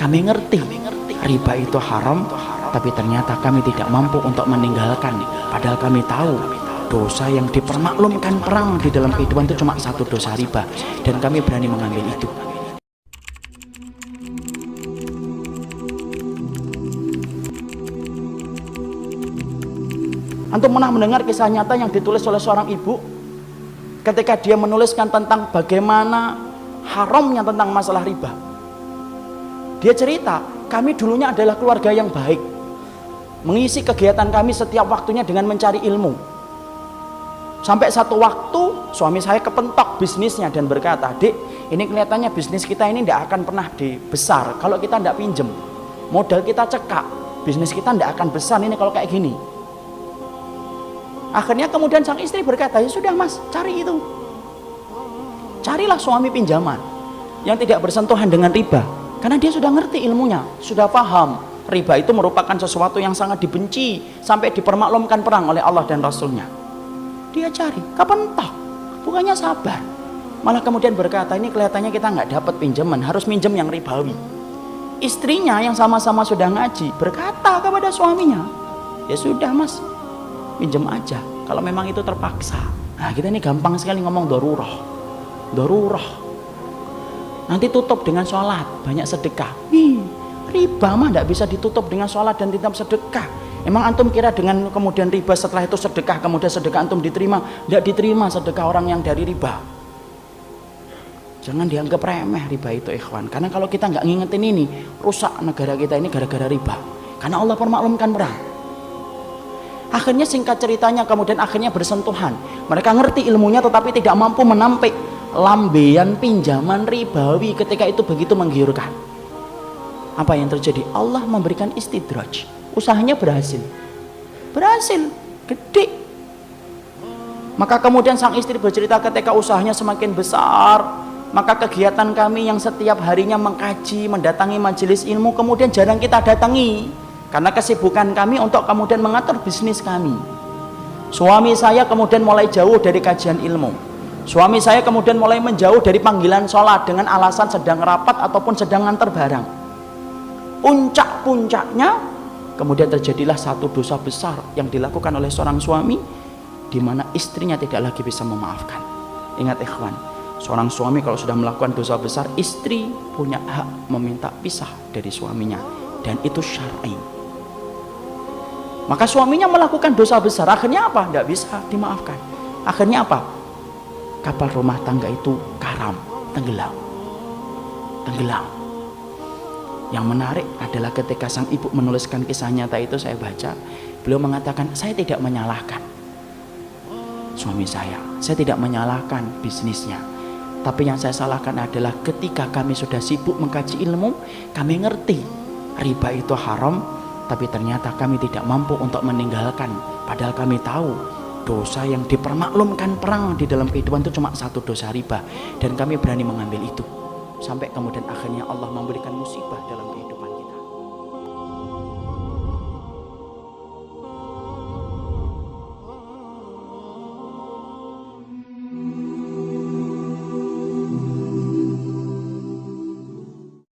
Kami ngerti riba itu haram, tapi ternyata kami tidak mampu untuk meninggalkan. Padahal kami tahu dosa yang dipermaklumkan perang di dalam kehidupan itu cuma satu, dosa riba, dan kami berani mengambil itu. Antum pernah mendengar kisah nyata yang ditulis oleh seorang ibu ketika dia menuliskan tentang bagaimana haramnya tentang masalah riba. Dia cerita, kami dulunya adalah keluarga yang baik, mengisi kegiatan kami setiap waktunya dengan mencari ilmu. Sampai satu waktu suami saya kepentok bisnisnya dan berkata, "Dek, ini kelihatannya bisnis kita ini tidak akan pernah besar kalau kita tidak pinjem. Modal kita cekak, bisnis kita tidak akan besar ini kalau kayak gini." Akhirnya kemudian sang istri berkata, "Ya sudah mas, cari itu. Carilah suami pinjaman yang tidak bersentuhan dengan riba." Karena dia sudah ngerti ilmunya, sudah paham riba itu merupakan sesuatu yang sangat dibenci sampai dipermaklumkan perang oleh Allah dan Rasulnya. Dia cari, kepentok, bukannya sabar, malah kemudian berkata, "Ini kelihatannya kita nggak dapat pinjaman, harus minjem yang ribawi." Istrinya yang sama-sama sudah ngaji berkata kepada suaminya, "Ya sudah mas, pinjem aja kalau memang itu terpaksa." Nah kita ini gampang sekali ngomong daruroh. Nanti tutup dengan sholat, banyak sedekah. Riba mah tidak bisa ditutup dengan sholat dan tidak sedekah. Emang antum kira dengan kemudian riba setelah itu sedekah, kemudian sedekah antum diterima? Tidak diterima sedekah orang yang dari riba. Jangan dianggap remeh riba itu ikhwan. Karena kalau kita nggak ngingetin ini, rusak negara kita ini gara-gara riba. Karena Allah permaklumkan perang. Akhirnya singkat ceritanya kemudian akhirnya bersentuhan. Mereka ngerti ilmunya tetapi tidak mampu menampik lambean pinjaman ribawi ketika itu begitu menggiurkan. Apa yang terjadi? Allah memberikan istidraj. Usahanya berhasil, gede. Maka kemudian sang istri bercerita ketika usahanya semakin besar, maka kegiatan kami yang setiap harinya mengkaji, mendatangi majelis ilmu kemudian jarang kita datangi karena kesibukan kami untuk kemudian mengatur bisnis kami. Suami saya kemudian mulai jauh dari kajian ilmu. Suami saya kemudian mulai menjauh dari panggilan sholat dengan alasan sedang rapat ataupun sedang nganter barang. Puncak-puncaknya kemudian terjadilah satu dosa besar yang dilakukan oleh seorang suami di mana istrinya tidak lagi bisa memaafkan. Ingat ikhwan, seorang suami kalau sudah melakukan dosa besar, istri punya hak meminta pisah dari suaminya dan itu syar'i. Maka suaminya melakukan dosa besar, akhirnya apa? Tidak bisa dimaafkan. Akhirnya apa? Kapal rumah tangga itu karam, tenggelam. Yang menarik adalah ketika sang ibu menuliskan kisah nyata itu, saya baca, beliau mengatakan, "Saya tidak menyalahkan suami saya tidak menyalahkan bisnisnya, tapi yang saya salahkan adalah ketika kami sudah sibuk mengkaji ilmu, kami ngerti riba itu haram, tapi ternyata kami tidak mampu untuk meninggalkan. Padahal kami tahu dosa yang dipermaklumkan perang di dalam kehidupan itu cuma satu, dosa riba, dan kami berani mengambil itu." Sampai kemudian akhirnya Allah memberikan musibah dalam kehidupan.